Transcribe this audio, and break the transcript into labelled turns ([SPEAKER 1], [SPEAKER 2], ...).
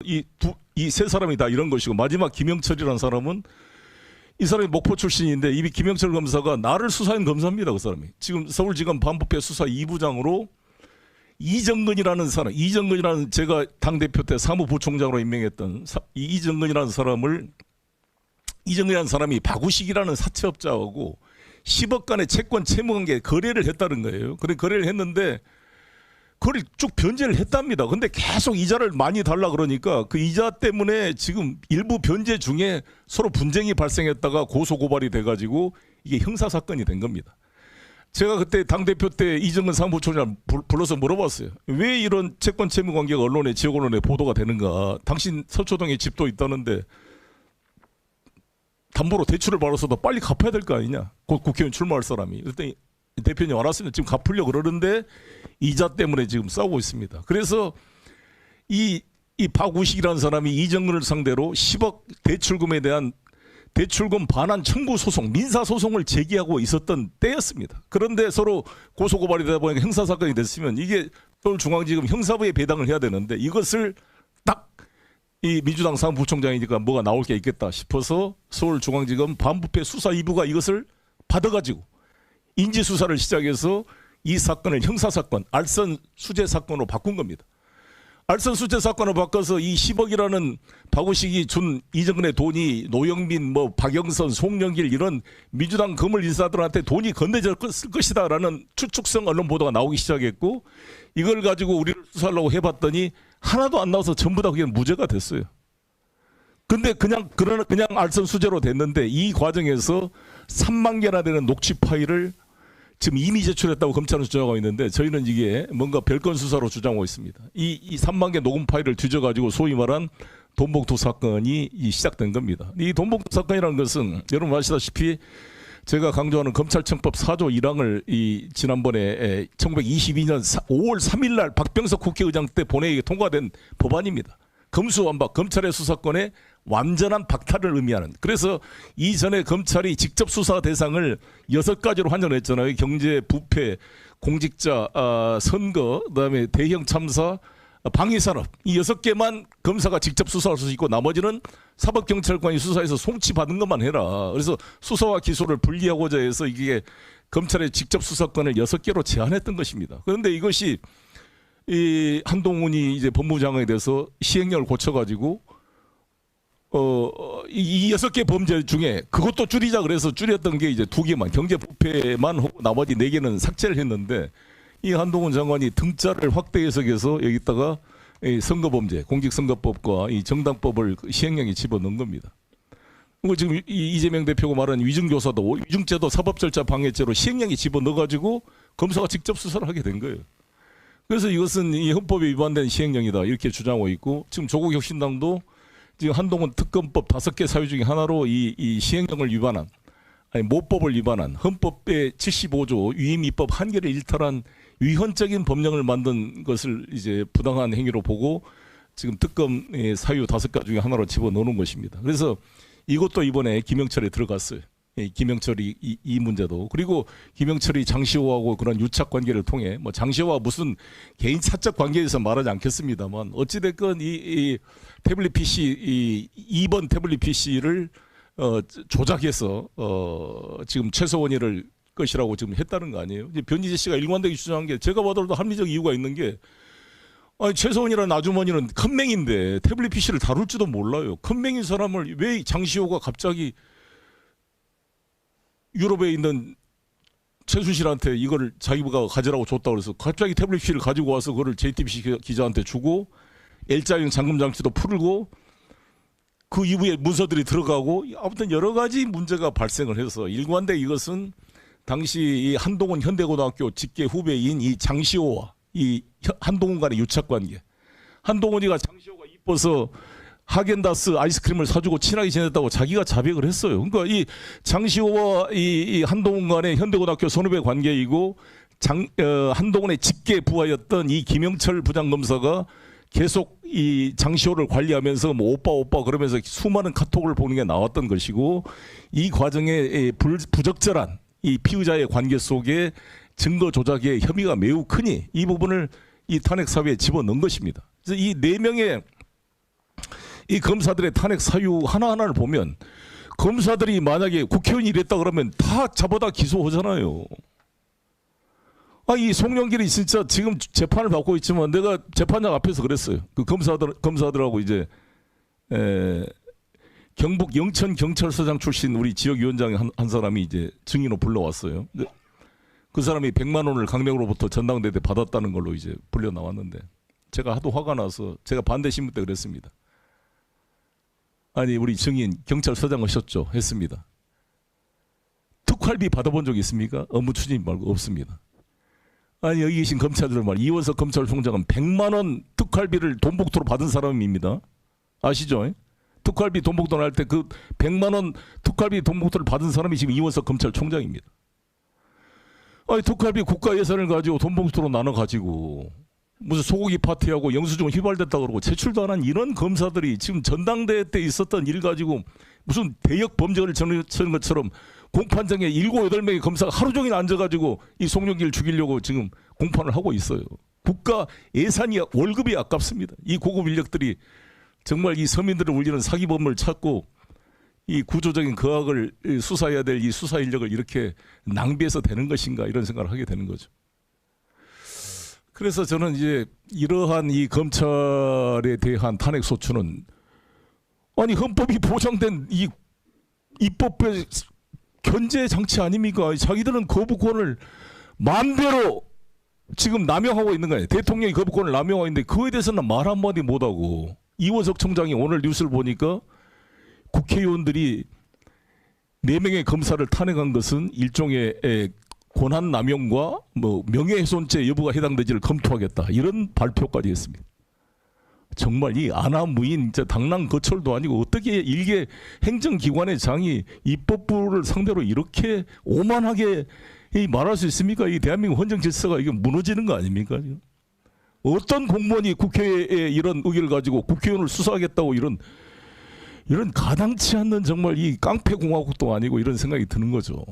[SPEAKER 1] 이 세 사람이 다 이런 것이고 마지막 김영철이라는 사람은 이 사람이 목포 출신인데 이 김영철 검사가 나를 수사한 검사입니다. 그 사람이 지금 서울지검 반부패 수사 2부장으로 이정근이라는 사람, 이정근이라는 제가 당대표 때 사무부총장으로 임명했던 이정근이라는 사람이 박우식이라는 사채업자하고 10억 간의 채권 채무관계 거래를 했다는 거예요. 그래 거래를 했는데 그걸 쭉 변제를 했답니다. 근데 계속 이자를 많이 달라 그러니까 그 이자 때문에 지금 일부 변제 중에 서로 분쟁이 발생했다가 고소고발이 돼가지고 이게 형사사건이 된 겁니다. 제가 그때 당대표 때 이정근 사무부총장 불러서 물어봤어요. 왜 이런 채권 채무 관계가 언론에 지역 언론에 보도가 되는가. 당신 서초동에 집도 있다는데 담보로 대출을 받아서도 빨리 갚아야 될 거 아니냐. 곧 국회의원 출마할 사람이. 그때 대표님 알았으면 지금 갚으려고 그러는데 이자 때문에 지금 싸우고 있습니다. 그래서 이 박우식이라는 사람이 이정근을 상대로 10억 대출금에 대한 대출금 반환 청구 소송, 민사 소송을 제기하고 있었던 때였습니다. 그런데 서로 고소고발이 되다 보니까 형사사건이 됐으면 이게 서울중앙지검 형사부에 배당을 해야 되는데 이것을 딱 이 민주당 사무부총장이니까 뭐가 나올 게 있겠다 싶어서 서울중앙지검 반부패 수사 2부가 이것을 받아가지고 인지수사를 시작해서 이 사건을 형사사건, 알선 수재 사건으로 바꾼 겁니다. 알선 수재 사건을 바꿔서 이 10억이라는 박우식이 준 이정근의 돈이 노영민, 박영선, 송영길 이런 민주당 거물 인사들한테 돈이 건네졌을 것이다라는 추측성 언론 보도가 나오기 시작했고 이걸 가지고 우리를 수사하려고 해봤더니 하나도 안 나와서 전부 다 그게 무죄가 됐어요. 근데 그냥 알선 수재로 됐는데 이 과정에서 3만 개나 되는 녹취 파일을 지금 이미 제출했다고 검찰은 주장하고 있는데 저희는 이게 뭔가 별건 수사로 주장하고 있습니다. 이 3만 개 녹음 파일을 뒤져가지고 소위 말한 돈봉투 사건이 시작된 겁니다. 이 돈봉투 사건이라는 것은 여러분 아시다시피 제가 강조하는 검찰청법 4조 1항을 지난번에 1922년 5월 3일 날 박병석 국회의장 때 본회의에 통과된 법안입니다. 검수완박, 검찰의 수사권에 완전한 박탈을 의미하는. 그래서 이전에 검찰이 직접 수사 대상을 6가지로 한정했잖아요. 경제, 부패, 공직자, 선거, 그다음에 대형 참사, 방위산업. 이 6개만 검사가 직접 수사할 수 있고 나머지는 사법경찰관이 수사해서 송치받은 것만 해라. 그래서 수사와 기소를 분리하고자 해서 이게 검찰의 직접 수사권을 6개로 제한했던 것입니다. 그런데 이것이 이 한동훈이 이제 법무장관이 돼서 시행령을 고쳐가지고 이 6개 범죄 중에 그것도 줄이자 그래서 줄였던 게 이제 2개만 경제 부패만 하고 나머지 4개는 삭제를 했는데 이 한동훈 장관이 등자를 확대 해석해서 여기다가 선거범죄, 공직선거법과 이 정당법을 시행령에 집어넣은 겁니다. 그리고 지금 이재명 대표가 말한 위증교사도 위증죄도 사법절차 방해죄로 시행령에 집어넣어가지고 검사가 직접 수사를 하게 된 거예요. 그래서 이것은 이 헌법에 위반된 시행령이다 이렇게 주장하고 있고 지금 조국혁신당도 지금 한동훈 특검법 5개 사유 중에 하나로 이 시행령을 위반한 모법을 위반한 헌법의 75조 위임위법 한계를 일탈한 위헌적인 법령을 만든 것을 이제 부당한 행위로 보고 지금 특검 사유 5가지 중에 하나로 집어넣는 것입니다. 그래서 이것도 이번에 김영철에 들어갔어요. 김영철이 이 문제도 그리고 김영철이 장시호하고 그런 유착 관계를 통해 뭐 장시호와 무슨 개인 사적 관계에서 말하지 않겠습니다만 어찌됐건 이 태블릿 PC 2번 태블릿 PC를 조작해서 지금 최소원이를 것이라고 지금 했다는 거 아니에요? 이제 변희재 씨가 일관되게 주장한 게 제가 봐도 합리적 이유가 있는 게 아니 최소원이라는 아주머니는 큰맹인데 태블릿 PC를 다룰 줄도 몰라요. 큰맹인 사람을 왜 장시호가 갑자기 유럽에 있는 최순실한테 이거를 자기가 가지라고 줬다고 그래서 갑자기 태블릿 PC를 가지고 와서 그거를 JTBC 기자한테 주고 L자형 잠금 장치도 풀고 그 이후에 문서들이 들어가고 아무튼 여러 가지 문제가 발생을 해서 일관되게 이것은 당시 이 한동훈 현대고등학교 직계 후배인 이 장시호와 이 한동훈 간의 유착관계. 한동훈이가 장시호가 이뻐서 하겐다스 아이스크림을 사주고 친하게 지냈다고 자기가 자백을 했어요. 그러니까 이 장시호와 이 한동훈 간의 현대고등학교 선후배 관계이고 한동훈의 직계 부하였던 이 김영철 부장검사가 계속 이 장시호를 관리하면서 뭐 오빠 그러면서 수많은 카톡을 보는 게 나왔던 것이고 이 과정에 부적절한 이 피의자의 관계 속에 증거 조작의 혐의가 매우 크니 이 부분을 이 탄핵 사유에 집어넣은 것입니다. 그래서 이 4명의 이 검사들의 탄핵 사유 하나하나를 보면 검사들이 만약에 국회의원이 이랬다 그러면 다 잡아다 기소하잖아요. 이 송영길이 진짜 지금 재판을 받고 있지만 내가 재판장 앞에서 그랬어요. 그 검사들하고 이제 경북 영천 경찰서장 출신 우리 지역위원장 한 사람이 이제 증인으로 불러왔어요. 그 사람이 100만 원을 강력으로부터 전당대회 때 받았다는 걸로 이제 불려 나왔는데 제가 하도 화가 나서 제가 반대 신문 때 그랬습니다. 아니 우리 증인 경찰서장 하셨죠? 했습니다. 특활비 받아본 적 있습니까? 업무 추진 말고 없습니다. 아니 여기 계신 검찰들 말 이원석 검찰총장은 100만 원 특활비를 돈복토로 받은 사람입니다. 아시죠? 특활비 돈복토를 할 때 그 100만 원 특활비 돈복토를 받은 사람이 지금 이원석 검찰총장입니다. 아니 특활비 국가 예산을 가지고 돈복토로 나눠 가지고 무슨 소고기 파티하고 영수증 휘발됐다 그러고 제출도 안 한 이런 검사들이 지금 전당대회 때 있었던 일 가지고 무슨 대역 범죄를 저는 것처럼 공판장에 7, 8명의 검사가 하루 종일 앉아가지고 이 송영길 죽이려고 지금 공판을 하고 있어요. 국가 예산이 월급이 아깝습니다. 이 고급 인력들이 정말 이 서민들을 울리는 사기범을 찾고 이 구조적인 거악을 수사해야 될 이 수사 인력을 이렇게 낭비해서 되는 것인가 이런 생각을 하게 되는 거죠. 그래서 저는 이제 이러한 이 검찰에 대한 탄핵 소추는 아니 헌법이 보장된 이 입법의 견제 장치 아닙니까? 자기들은 거부권을 마음대로 지금 남용하고 있는 거예요. 대통령이 거부권을 남용하고 있는데 그거에 대해서는 말 한마디 못하고 이원석 총장이 오늘 뉴스를 보니까 국회의원들이 4명의 검사를 탄핵한 것은 일종의 권한 남용과 뭐 명예훼손죄 여부가 해당되지를 검토하겠다 이런 발표까지 했습니다. 정말 이 아나무인 당랑 거철도 아니고 어떻게 일개 행정기관의 장이 입법부를 상대로 이렇게 오만하게 말할 수 있습니까? 이 대한민국 헌정 질서가 이게 무너지는 거 아닙니까? 지금? 어떤 공무원이 국회에 이런 의견을 가지고 국회의원을 수사하겠다고 이런 가당치 않는 정말 이 깡패공화국도 아니고 이런 생각이 드는 거죠.